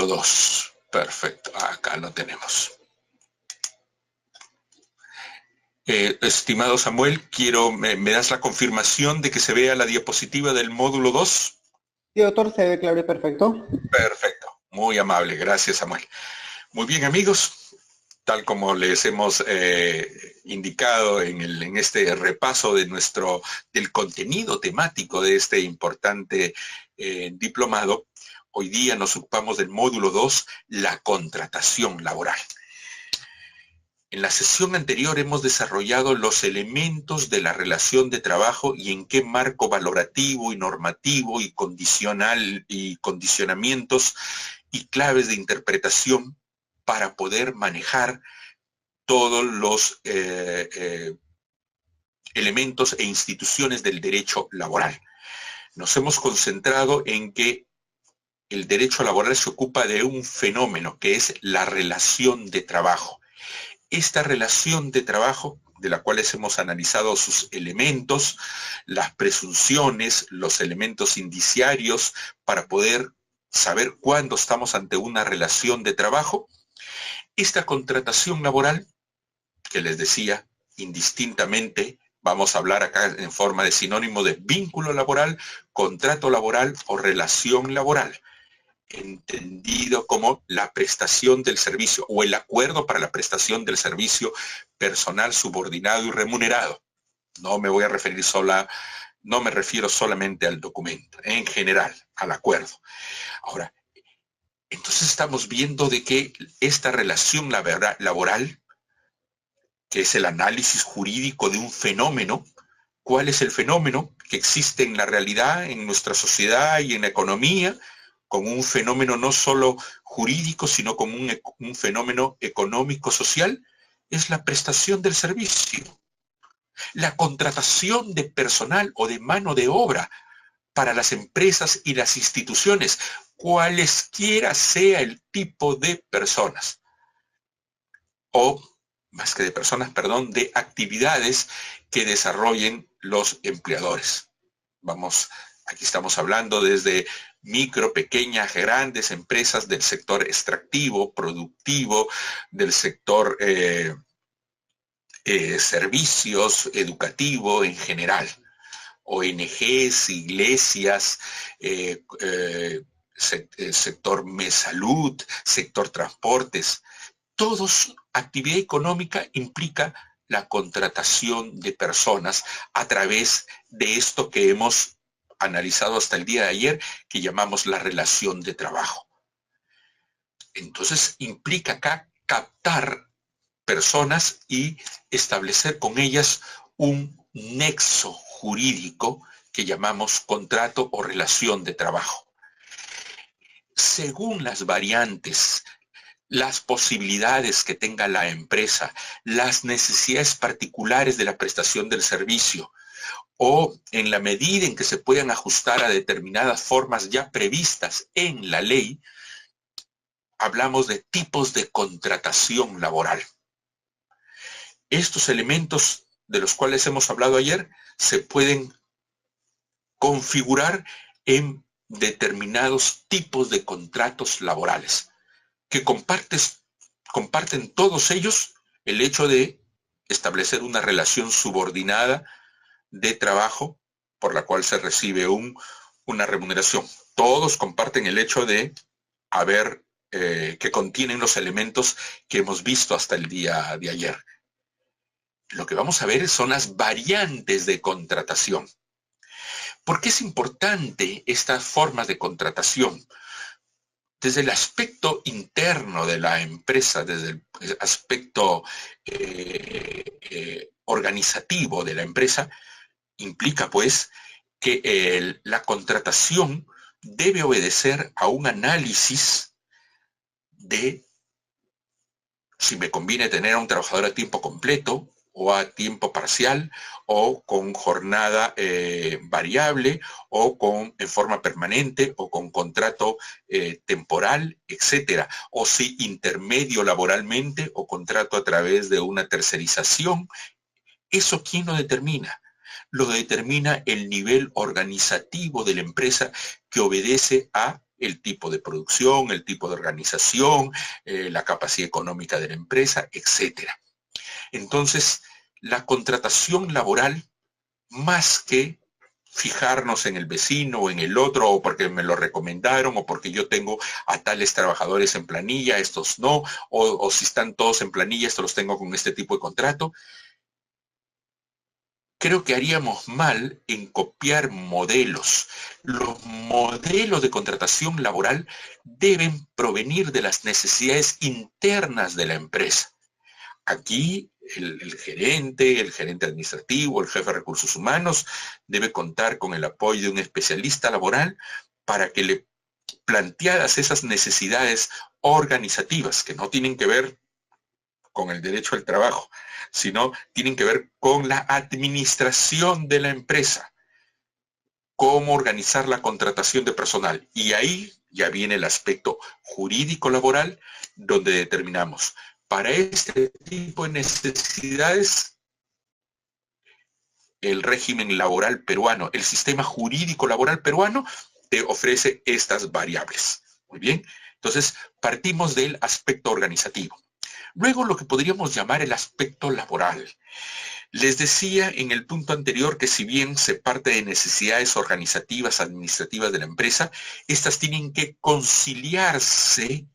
módulo 2. Perfecto, acá lo tenemos. Estimado Samuel, ¿me das la confirmación de que se vea la diapositiva del módulo 2? Sí, doctor, se ve claro y perfecto. Perfecto, muy amable, gracias Samuel. Muy bien amigos, tal como les hemos indicado en este repaso del contenido temático de este importante diplomado, hoy día nos ocupamos del módulo 2, la contratación laboral. En la sesión anterior hemos desarrollado los elementos de la relación de trabajo y en qué marco valorativo y normativo y condicional y condicionamientos y claves de interpretación para poder manejar todos los elementos e instituciones del derecho laboral. Nos hemos concentrado en que el derecho laboral se ocupa de un fenómeno que es la relación de trabajo. Esta relación de trabajo, de la cual hemos analizado sus elementos, las presunciones, los elementos indiciarios, para poder saber cuándo estamos ante una relación de trabajo, esta contratación laboral, que les decía, indistintamente, vamos a hablar acá en forma de sinónimo de vínculo laboral, contrato laboral o relación laboral, entendido como la prestación del servicio o el acuerdo para la prestación del servicio personal subordinado y remunerado. No me voy a referir no me refiero solamente al documento, en general, al acuerdo. Ahora, entonces estamos viendo de que esta relación laboral, que es el análisis jurídico de un fenómeno, ¿cuál es el fenómeno que existe en la realidad, en nuestra sociedad y en la economía? Como un fenómeno no solo jurídico, sino como un fenómeno económico-social, es la prestación del servicio. La contratación de personal o de mano de obra para las empresas y las instituciones, cualesquiera sea el tipo de personas. O, más que de personas, perdón, de actividades que desarrollen los empleadores. Aquí estamos hablando desde micro, pequeñas, grandes empresas del sector extractivo, productivo, del sector servicios, educativo en general. ONGs, iglesias, sector salud, sector transportes. Todos, actividad económica implica la contratación de personas a través de esto que hemos analizado hasta el día de ayer, que llamamos la relación de trabajo. Entonces implica acá captar personas y establecer con ellas un nexo jurídico que llamamos contrato o relación de trabajo. Según las variantes, las posibilidades que tenga la empresa, las necesidades particulares de la prestación del servicio, o en la medida en que se puedan ajustar a determinadas formas ya previstas en la ley, hablamos de tipos de contratación laboral. Estos elementos de los cuales hemos hablado ayer se pueden configurar en determinados tipos de contratos laborales que comparten todos ellos el hecho de establecer una relación subordinada de trabajo por la cual se recibe una remuneración. Todos comparten el hecho de que contienen los elementos que hemos visto hasta el día de ayer. Lo que vamos a ver son las variantes de contratación. ¿Por qué es importante estas formas de contratación? Desde el aspecto interno de la empresa, desde el aspecto organizativo de la empresa, implica pues que la contratación debe obedecer a un análisis de si me conviene tener a un trabajador a tiempo completo o a tiempo parcial, o con jornada variable, o en forma permanente, o con contrato temporal, etcétera. O si intermedio laboralmente, o contrato a través de una tercerización. ¿Eso quién lo determina? Lo determina el nivel organizativo de la empresa, que obedece a el tipo de producción, el tipo de organización, la capacidad económica de la empresa, etcétera. Entonces, la contratación laboral, más que fijarnos en el vecino o en el otro, o porque me lo recomendaron, o porque yo tengo a tales trabajadores en planilla, estos no, o si están todos en planilla, estos los tengo con este tipo de contrato. Creo que haríamos mal en copiar modelos. Los modelos de contratación laboral deben provenir de las necesidades internas de la empresa. Aquí el gerente administrativo, el jefe de recursos humanos, debe contar con el apoyo de un especialista laboral para que le planteadas esas necesidades organizativas que no tienen que ver con el derecho al trabajo, sino tienen que ver con la administración de la empresa, cómo organizar la contratación de personal. Y ahí ya viene el aspecto jurídico laboral, donde determinamos, para este tipo de necesidades, el régimen laboral peruano, el sistema jurídico laboral peruano, te ofrece estas variables. Muy bien, entonces partimos del aspecto organizativo. Luego lo que podríamos llamar el aspecto laboral. Les decía en el punto anterior que si bien se parte de necesidades organizativas, administrativas de la empresa, estas tienen que conciliarse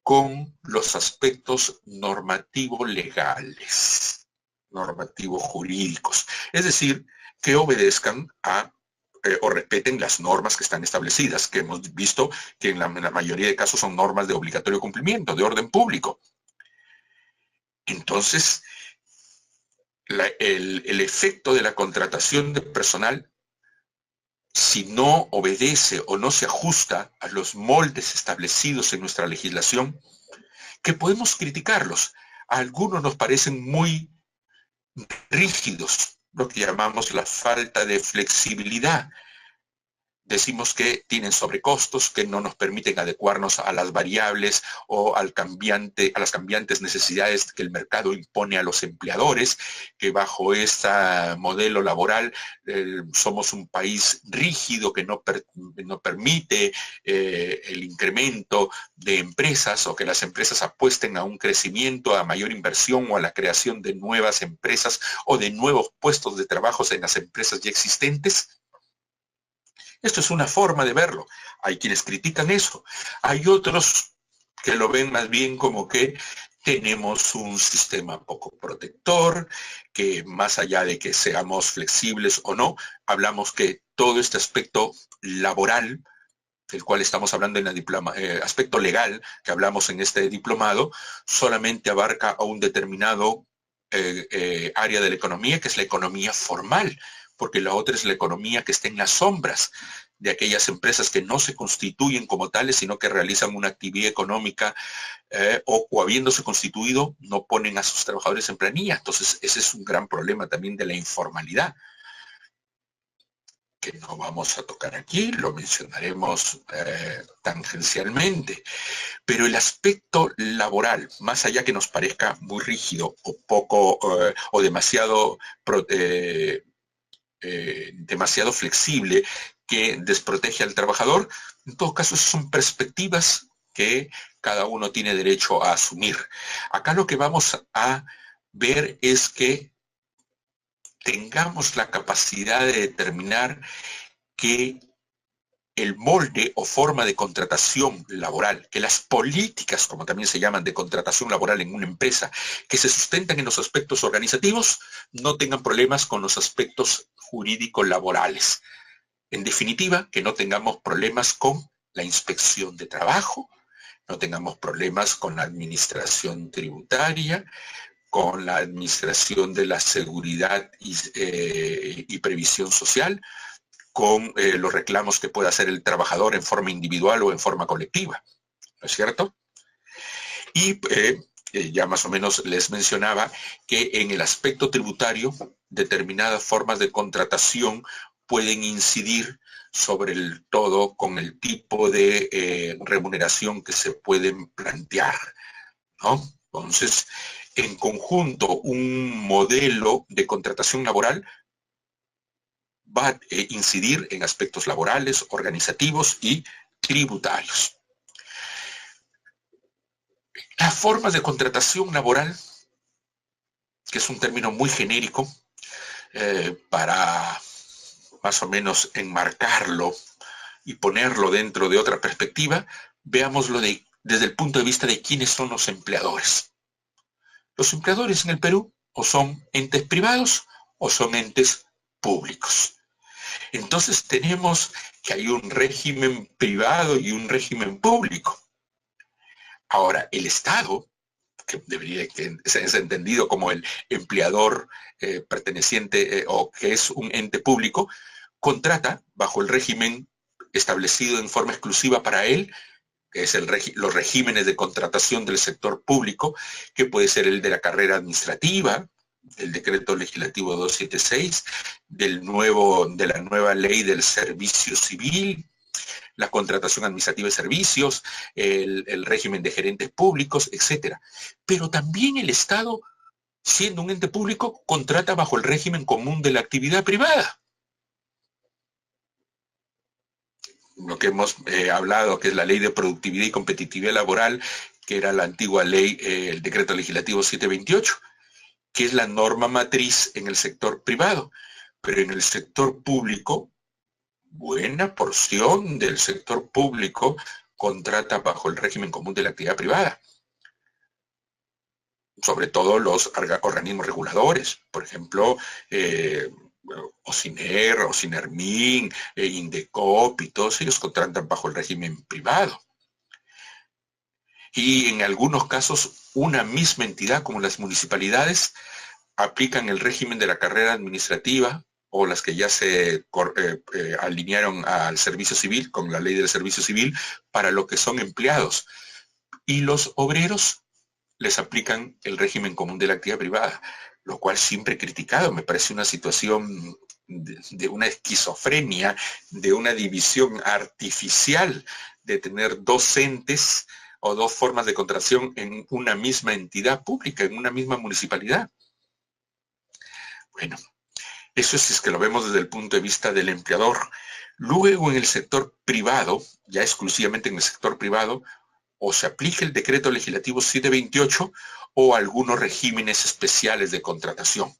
con los aspectos normativos legales, normativos jurídicos. Es decir, que obedezcan a o respeten las normas que están establecidas, que hemos visto que en la mayoría de casos son normas de obligatorio cumplimiento, de orden público. Entonces, el efecto de la contratación de personal, si no obedece o no se ajusta a los moldes establecidos en nuestra legislación, que podemos criticarlos. A algunos nos parecen muy rígidos, lo que llamamos la falta de flexibilidad. Decimos que tienen sobrecostos, que no nos permiten adecuarnos a las variables o a las cambiantes necesidades que el mercado impone a los empleadores, que bajo este modelo laboral somos un país rígido que no permite el incremento de empresas o que las empresas apuesten a un crecimiento, a mayor inversión o a la creación de nuevas empresas o de nuevos puestos de trabajo en las empresas ya existentes. Esto es una forma de verlo. Hay quienes critican eso. Hay otros que lo ven más bien como que tenemos un sistema poco protector, que más allá de que seamos flexibles o no, hablamos que todo este aspecto laboral, del cual estamos hablando en el aspecto legal que hablamos en este diplomado, solamente abarca a un determinado área de la economía, que es la economía formal, porque la otra es la economía que está en las sombras de aquellas empresas que no se constituyen como tales, sino que realizan una actividad económica o habiéndose constituido, no ponen a sus trabajadores en planilla. Entonces, ese es un gran problema también de la informalidad, que no vamos a tocar aquí, lo mencionaremos tangencialmente. Pero el aspecto laboral, más allá que nos parezca muy rígido o poco o demasiado demasiado flexible, que desprotege al trabajador, en todo caso son perspectivas que cada uno tiene derecho a asumir. Acá lo que vamos a ver es que tengamos la capacidad de determinar que el molde o forma de contratación laboral, que las políticas, como también se llaman, de contratación laboral en una empresa, que se sustentan en los aspectos organizativos, no tengan problemas con los aspectos jurídicos laborales. En definitiva, que no tengamos problemas con la inspección de trabajo, no tengamos problemas con la administración tributaria, con la administración de la seguridad y previsión social, con los reclamos que pueda hacer el trabajador en forma individual o en forma colectiva, ¿no es cierto? Y ya más o menos les mencionaba que en el aspecto tributario, determinadas formas de contratación pueden incidir sobre el todo con el tipo de remuneración que se pueden plantear, ¿no? Entonces, en conjunto, un modelo de contratación laboral va a incidir en aspectos laborales, organizativos y tributarios. Las formas de contratación laboral, que es un término muy genérico, para más o menos enmarcarlo y ponerlo dentro de otra perspectiva, veámoslo desde el punto de vista de quiénes son los empleadores. Los empleadores en el Perú o son entes privados o son entes públicos. Entonces tenemos que hay un régimen privado y un régimen público. Ahora, el Estado, que debería ser entendido como el empleador perteneciente o que es un ente público, contrata bajo el régimen establecido en forma exclusiva para él, que es los regímenes de contratación del sector público, que puede ser el de la carrera administrativa, del decreto legislativo 276, de la nueva ley del servicio civil, la contratación administrativa de servicios, el régimen de gerentes públicos, etc. Pero también el Estado, siendo un ente público, contrata bajo el régimen común de la actividad privada. Lo que hemos hablado, que es la Ley de Productividad y Competitividad Laboral, que era la antigua ley, el decreto legislativo 728, que es la norma matriz en el sector privado. Pero en el sector público, buena porción del sector público contrata bajo el régimen común de la actividad privada. Sobre todo los organismos reguladores, por ejemplo, OCINER, OCINERMIN, INDECOP, y todos ellos contratan bajo el régimen privado. Y en algunos casos, una misma entidad, como las municipalidades, aplican el régimen de la carrera administrativa o las que ya se alinearon al servicio civil, con la ley del servicio civil, para lo que son empleados. Y los obreros les aplican el régimen común de la actividad privada, lo cual siempre he criticado. Me parece una situación de una esquizofrenia, de una división artificial, de tener dos entes o dos formas de contratación en una misma entidad pública, en una misma municipalidad. Bueno, eso es que lo vemos desde el punto de vista del empleador. Luego, en el sector privado, ya exclusivamente en el sector privado, o se aplica el decreto legislativo 728 o algunos regímenes especiales de contratación.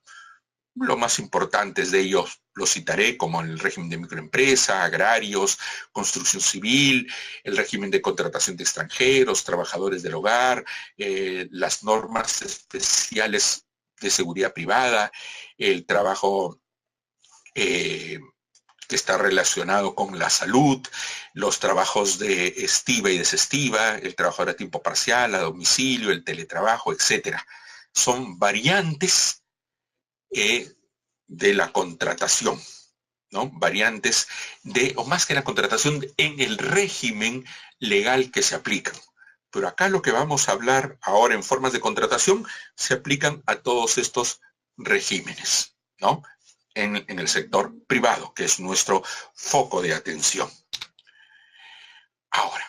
Los más importantes de ellos los citaré, como el régimen de microempresa, agrarios, construcción civil, el régimen de contratación de extranjeros, trabajadores del hogar, las normas especiales de seguridad privada, el trabajo que está relacionado con la salud, los trabajos de estiva y desestiva, el trabajo a tiempo parcial, a domicilio, el teletrabajo, etc. Son variantes de la contratación, ¿no? Variantes o más que la contratación, en el régimen legal que se aplican. Pero acá lo que vamos a hablar ahora en formas de contratación se aplican a todos estos regímenes, ¿no? En el sector privado, que es nuestro foco de atención. Ahora,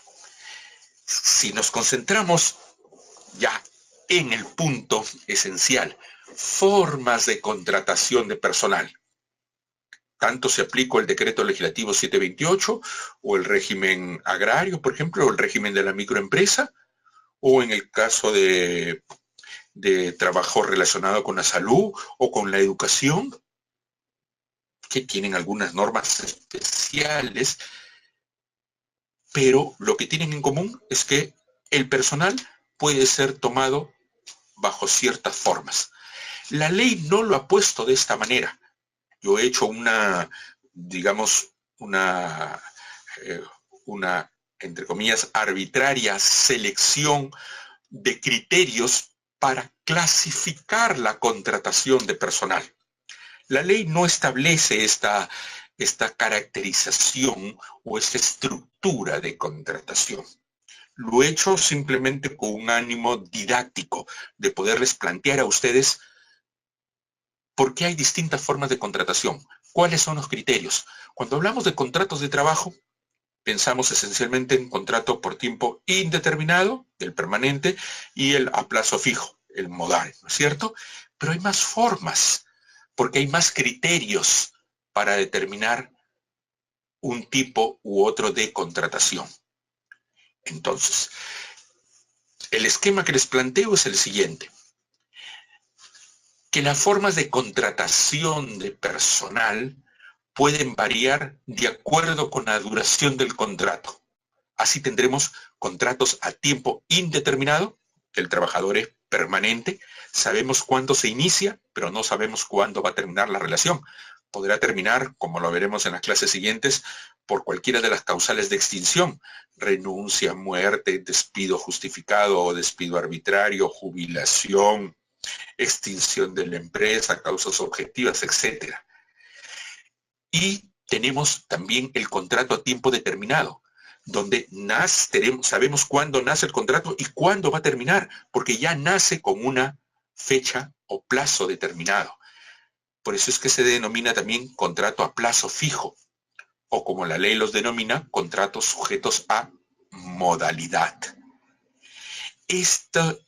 si nos concentramos ya en el punto esencial, formas de contratación de personal, tanto se aplicó el decreto legislativo 728 o el régimen agrario, por ejemplo, o el régimen de la microempresa, o en el caso de trabajo relacionado con la salud o con la educación, que tienen algunas normas especiales, pero lo que tienen en común es que el personal puede ser tomado bajo ciertas formas. La ley no lo ha puesto de esta manera. Yo he hecho una, entre comillas, arbitraria selección de criterios para clasificar la contratación de personal. La ley no establece esta caracterización o esta estructura de contratación. Lo he hecho simplemente con un ánimo didáctico de poderles plantear a ustedes por qué hay distintas formas de contratación, cuáles son los criterios. Cuando hablamos de contratos de trabajo, pensamos esencialmente en contrato por tiempo indeterminado, el permanente, y el a plazo fijo, el modal, ¿no es cierto? Pero hay más formas, porque hay más criterios para determinar un tipo u otro de contratación. Entonces, el esquema que les planteo es el siguiente. Que las formas de contratación de personal pueden variar de acuerdo con la duración del contrato. Así tendremos contratos a tiempo indeterminado, que el trabajador es permanente, sabemos cuándo se inicia, pero no sabemos cuándo va a terminar la relación. Podrá terminar, como lo veremos en las clases siguientes, por cualquiera de las causales de extinción: renuncia, muerte, despido justificado o despido arbitrario, jubilación, extinción de la empresa, causas objetivas, etc. Y tenemos también el contrato a tiempo determinado, donde sabemos cuándo nace el contrato y cuándo va a terminar, porque ya nace con una fecha o plazo determinado. Por eso es que se denomina también contrato a plazo fijo, o como la ley los denomina, contratos sujetos a modalidad. Estas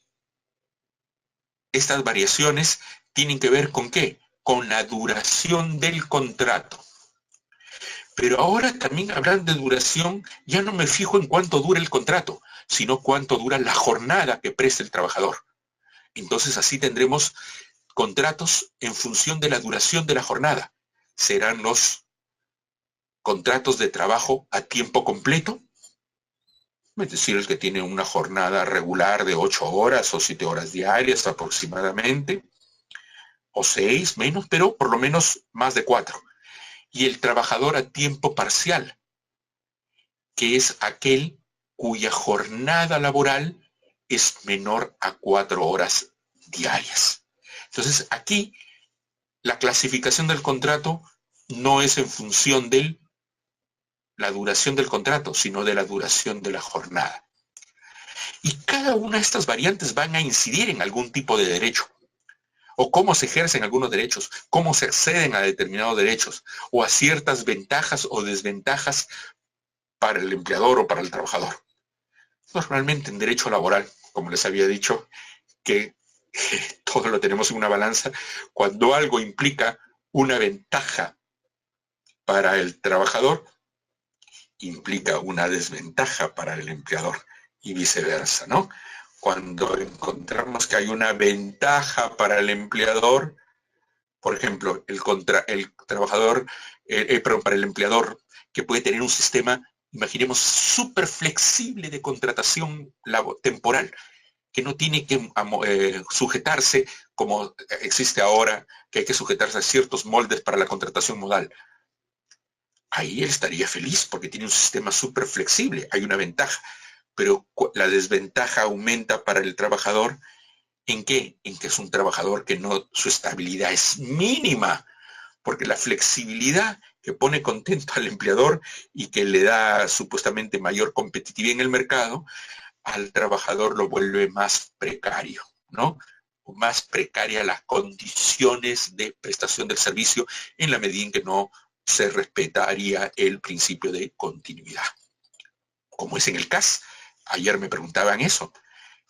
variaciones tienen que ver ¿con qué? Con la duración del contrato. Pero ahora también hablando de duración, ya no me fijo en cuánto dura el contrato, sino cuánto dura la jornada que presta el trabajador. Entonces así tendremos contratos en función de la duración de la jornada. Serán los contratos de trabajo a tiempo completo, es decir, el que tiene una jornada regular de 8 horas o 7 horas diarias aproximadamente, o 6 menos, pero por lo menos más de 4. Y el trabajador a tiempo parcial, que es aquel cuya jornada laboral es menor a 4 horas diarias. Entonces, aquí la clasificación del contrato no es en función de la duración del contrato, sino de la duración de la jornada. Y cada una de estas variantes van a incidir en algún tipo de derecho, o cómo se ejercen algunos derechos, cómo se acceden a determinados derechos, o a ciertas ventajas o desventajas para el empleador o para el trabajador. Normalmente en derecho laboral, como les había dicho, que todo lo tenemos en una balanza, cuando algo implica una ventaja para el trabajador, implica una desventaja para el empleador y viceversa, ¿no? Cuando encontramos que hay una ventaja para el empleador, por ejemplo, para el empleador, que puede tener un sistema, imaginemos, súper flexible de contratación temporal, que no tiene que sujetarse, como existe ahora, que hay que sujetarse a ciertos moldes para la contratación modal. Ahí él estaría feliz porque tiene un sistema súper flexible, hay una ventaja, pero la desventaja aumenta para el trabajador. ¿En qué? En que es un trabajador que su estabilidad es mínima, porque la flexibilidad que pone contento al empleador y que le da supuestamente mayor competitividad en el mercado, al trabajador lo vuelve más precario, ¿no? Más precaria las condiciones de prestación del servicio en la medida en que no se respetaría el principio de continuidad. Como es en el CAS. Ayer me preguntaban eso.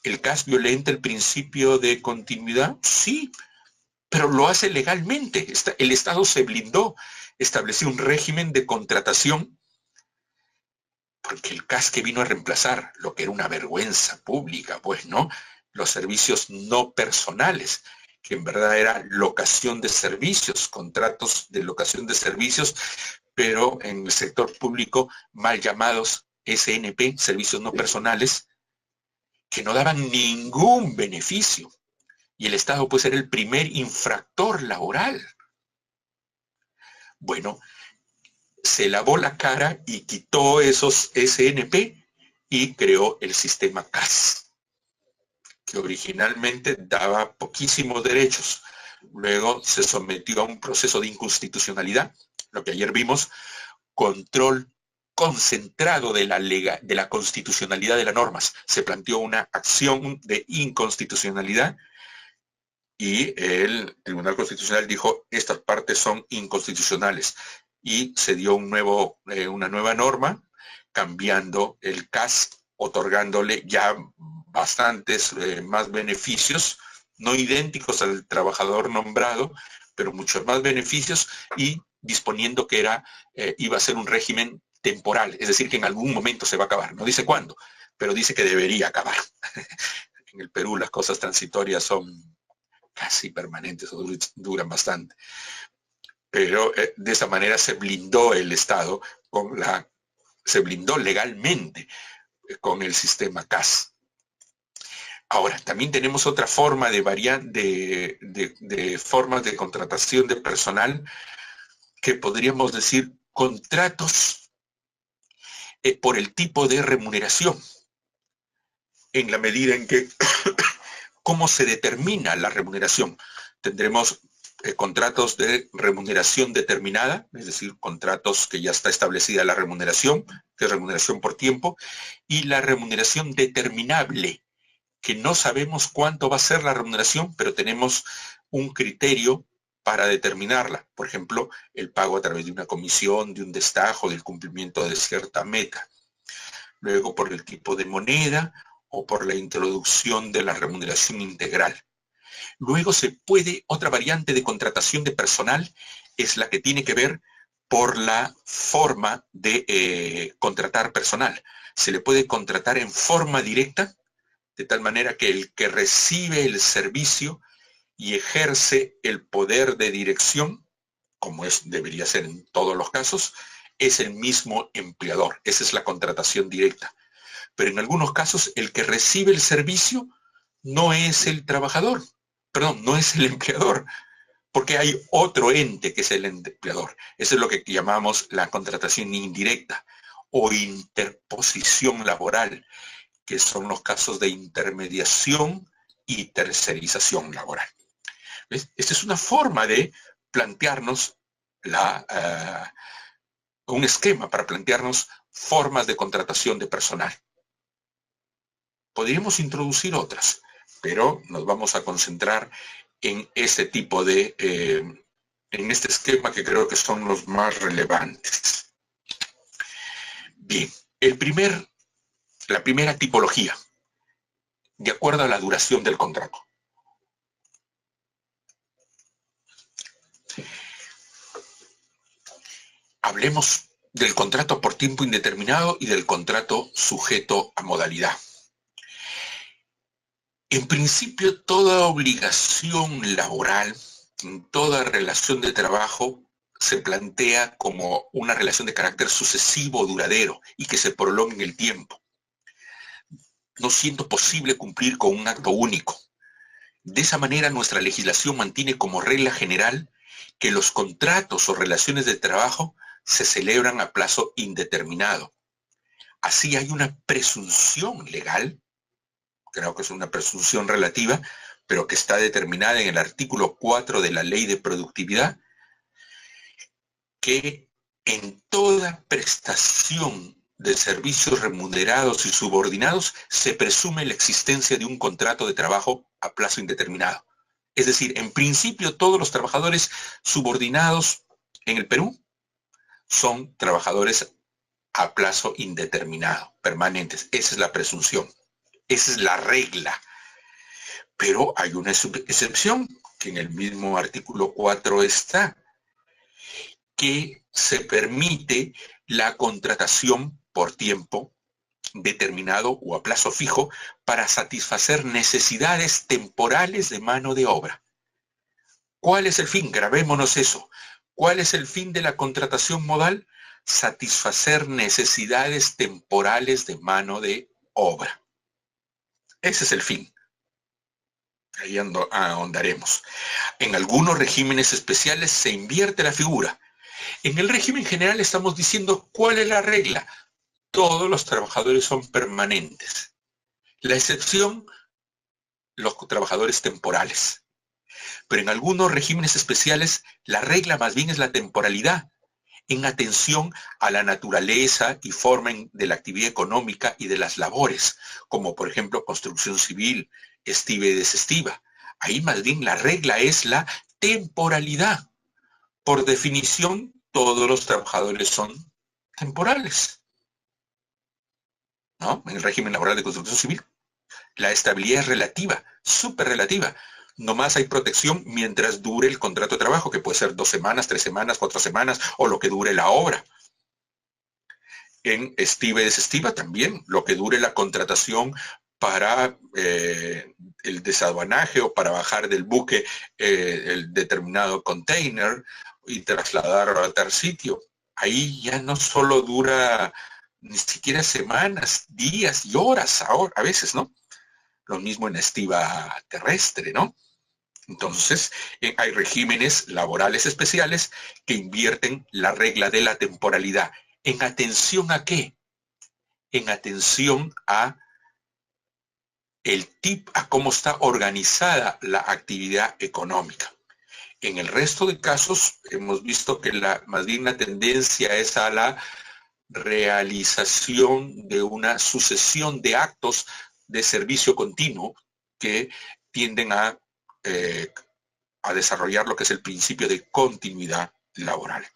¿El CAS violenta el principio de continuidad? Sí, pero lo hace legalmente. El Estado se blindó, estableció un régimen de contratación, porque el CAS que vino a reemplazar lo que era una vergüenza pública, pues, ¿no? Los servicios no personales, que en verdad era locación de servicios, contratos de locación de servicios, pero en el sector público mal llamados SNP, servicios no personales, que no daban ningún beneficio. Y el Estado puede ser el primer infractor laboral. Bueno, se lavó la cara y quitó esos SNP y creó el sistema CAS, que originalmente daba poquísimos derechos. Luego se sometió a un proceso de inconstitucionalidad, lo que ayer vimos, control concentrado de la constitucionalidad de las normas. Se planteó una acción de inconstitucionalidad y el Tribunal Constitucional dijo, estas partes son inconstitucionales. Y se dio una nueva norma, cambiando el CAS, otorgándole ya bastantes más beneficios, no idénticos al trabajador nombrado, pero muchos más beneficios, y disponiendo que iba a ser un régimen temporal, es decir, que en algún momento se va a acabar. No dice cuándo, pero dice que debería acabar. En el Perú las cosas transitorias son casi permanentes o duran bastante. Pero de esa manera se blindó el Estado, se blindó legalmente con el sistema CAS. Ahora, también tenemos otra forma de formas de contratación de personal que podríamos decir contratos por el tipo de remuneración, en la medida en que cómo se determina la remuneración. Tendremos contratos de remuneración determinada, es decir, contratos que ya está establecida la remuneración, que es remuneración por tiempo, y la remuneración determinable, que no sabemos cuánto va a ser la remuneración, pero tenemos un criterio para determinarla. Por ejemplo, el pago a través de una comisión, de un destajo, del cumplimiento de cierta meta. Luego, por el tipo de moneda o por la introducción de la remuneración integral. Luego otra variante de contratación de personal es la que tiene que ver por la forma de contratar personal. Se le puede contratar en forma directa, de tal manera que el que recibe el servicio y ejerce el poder de dirección, como debería ser en todos los casos, es el mismo empleador. Esa es la contratación directa. Pero en algunos casos el que recibe el servicio no es el trabajador, perdón, no es el empleador, porque hay otro ente que es el empleador. Eso es lo que llamamos la contratación indirecta o interposición laboral, que son los casos de intermediación y tercerización laboral. ¿Ves? Esta es una forma de plantearnos un esquema para plantearnos formas de contratación de personal. Podríamos introducir otras, pero nos vamos a concentrar en este tipo en este esquema que creo que son los más relevantes. Bien, la primera tipología, de acuerdo a la duración del contrato. Hablemos del contrato por tiempo indeterminado y del contrato sujeto a modalidad. En principio, toda obligación laboral, en toda relación de trabajo, se plantea como una relación de carácter sucesivo o duradero y que se prolongue en el tiempo, no siendo posible cumplir con un acto único. De esa manera, nuestra legislación mantiene como regla general que los contratos o relaciones de trabajo se celebran a plazo indeterminado. Así hay una presunción legal, creo que es una presunción relativa, pero que está determinada en el artículo 4 de la Ley de Productividad, que en toda prestación de servicios remunerados y subordinados se presume la existencia de un contrato de trabajo a plazo indeterminado. Es decir, en principio todos los trabajadores subordinados en el Perú son trabajadores a plazo indeterminado, permanentes. Esa es la presunción. Esa es la regla. Pero hay una excepción, que en el mismo artículo 4 está, que se permite la contratación por tiempo determinado o a plazo fijo para satisfacer necesidades temporales de mano de obra. ¿Cuál es el fin? Grabémonos eso. ¿Cuál es el fin de la contratación modal? Satisfacer necesidades temporales de mano de obra. Ese es el fin. Ahí ahondaremos. En algunos regímenes especiales se invierte la figura. En el régimen general estamos diciendo cuál es la regla. Todos los trabajadores son permanentes. La excepción, los trabajadores temporales. Pero en algunos regímenes especiales la regla más bien es la temporalidad, en atención a la naturaleza y forma de la actividad económica y de las labores, como por ejemplo construcción civil, estiva y desestiva. Ahí más bien la regla es la temporalidad. Por definición, todos los trabajadores son temporales, ¿no? En el régimen laboral de construcción civil. La estabilidad es relativa, súper relativa. Nomás hay protección mientras dure el contrato de trabajo, que puede ser 2 semanas, 3 semanas, 4 semanas, o lo que dure la obra. en estiva y desestiva también, lo que dure la contratación para el desaduanaje o para bajar del buque el determinado container y trasladarlo a tal sitio. Ahí ya no solo dura ni siquiera semanas, días y horas a veces, ¿no? Lo mismo en la estiva terrestre, ¿no? Entonces, hay regímenes laborales especiales que invierten la regla de la temporalidad. ¿En atención a qué? En atención a a cómo está organizada la actividad económica. En el resto de casos hemos visto que más bien la tendencia es a la realización de una sucesión de actos de servicio continuo que tienden a desarrollar lo que es el principio de continuidad laboral.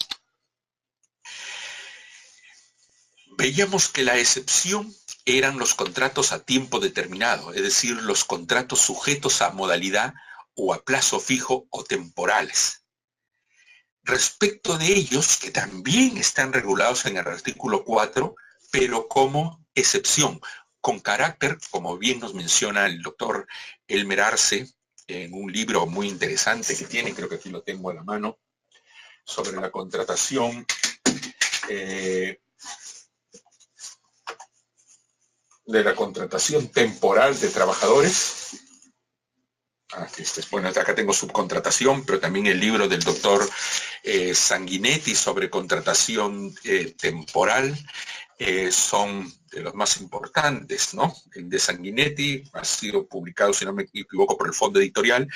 Veíamos que la excepción eran los contratos a tiempo determinado, es decir, los contratos sujetos a modalidad o a plazo fijo o temporales. Respecto de ellos, que también están regulados en el artículo 4, pero como excepción, con carácter, como bien nos menciona el doctor Elmer Arce, en un libro muy interesante que tiene, creo que aquí lo tengo a la mano, sobre la contratación temporal de trabajadores. Bueno, acá tengo subcontratación, pero también el libro del doctor Sanguinetti sobre contratación temporal son de los más importantes, ¿no? El de Sanguinetti ha sido publicado, si no me equivoco, por el Fondo Editorial,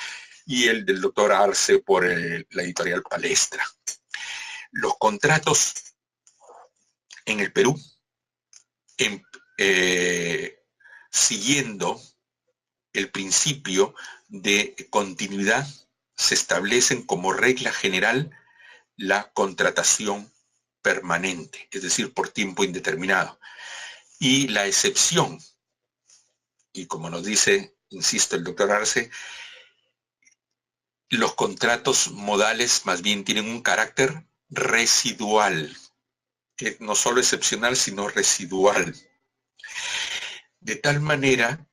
y el del doctor Arce por la editorial Palestra. Los contratos en el Perú, siguiendo el principio de continuidad, se establecen como regla general la contratación permanente, es decir, por tiempo indeterminado. Y la excepción, y como nos dice, insisto, el doctor Arce, los contratos modales más bien tienen un carácter residual, que no solo excepcional, sino residual. De tal manera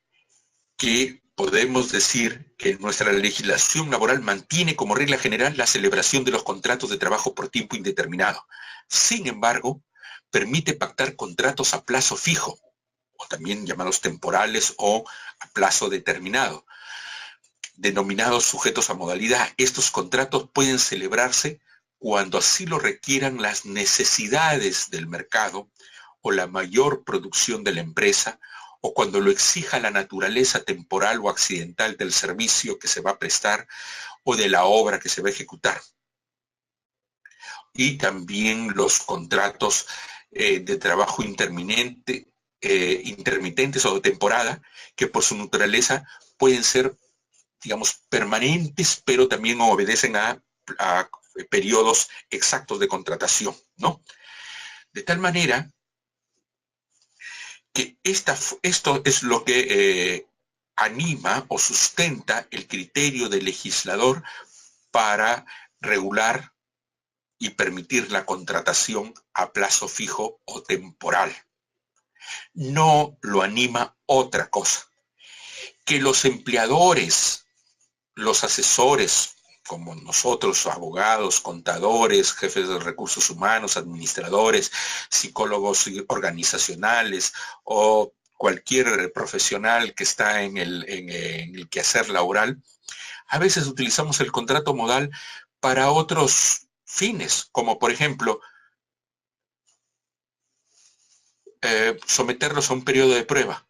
que podemos decir que nuestra legislación laboral mantiene como regla general la celebración de los contratos de trabajo por tiempo indeterminado. Sin embargo, permite pactar contratos a plazo fijo, o también llamados temporales o a plazo determinado, denominados sujetos a modalidad. Estos contratos pueden celebrarse cuando así lo requieran las necesidades del mercado o la mayor producción de la empresa, o cuando lo exija la naturaleza temporal o accidental del servicio que se va a prestar o de la obra que se va a ejecutar. Y también los contratos de trabajo intermitentes o de temporada, que por su naturaleza pueden ser, digamos, permanentes, pero también obedecen a periodos exactos de contratación, ¿no? De tal manera que esto es lo que anima o sustenta el criterio del legislador para regular y permitir la contratación a plazo fijo o temporal. No lo anima otra cosa. Que los empleadores, los asesores, como nosotros, abogados, contadores, jefes de recursos humanos, administradores, psicólogos organizacionales o cualquier profesional que está en el quehacer laboral, a veces utilizamos el contrato modal para otros fines, como por ejemplo, someterlos a un periodo de prueba.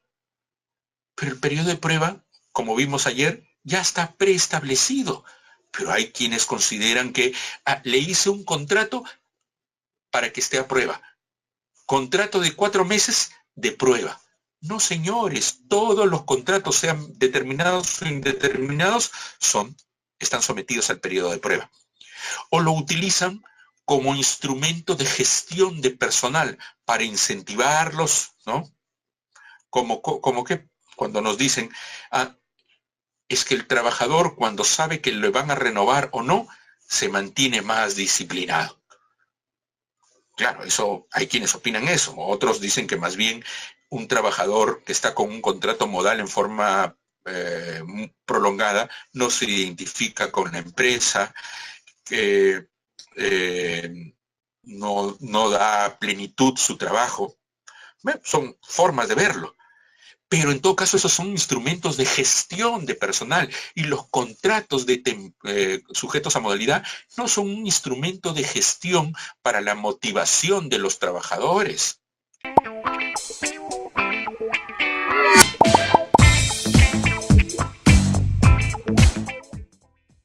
Pero el periodo de prueba, como vimos ayer, ya está preestablecido. Pero hay quienes consideran que le hice un contrato para que esté a prueba. Contrato de 4 meses de prueba. No, señores, todos los contratos, sean determinados o indeterminados, están sometidos al periodo de prueba. O lo utilizan como instrumento de gestión de personal para incentivarlos, ¿no? Como que cuando nos dicen, es que el trabajador, cuando sabe que le van a renovar o no, se mantiene más disciplinado. Claro, eso hay quienes opinan eso. Otros dicen que más bien un trabajador que está con un contrato modal en forma prolongada no se identifica con la empresa, que no da plenitud su trabajo. Bueno, son formas de verlo. Pero en todo caso esos son instrumentos de gestión de personal y los contratos sujetos a modalidad no son un instrumento de gestión para la motivación de los trabajadores.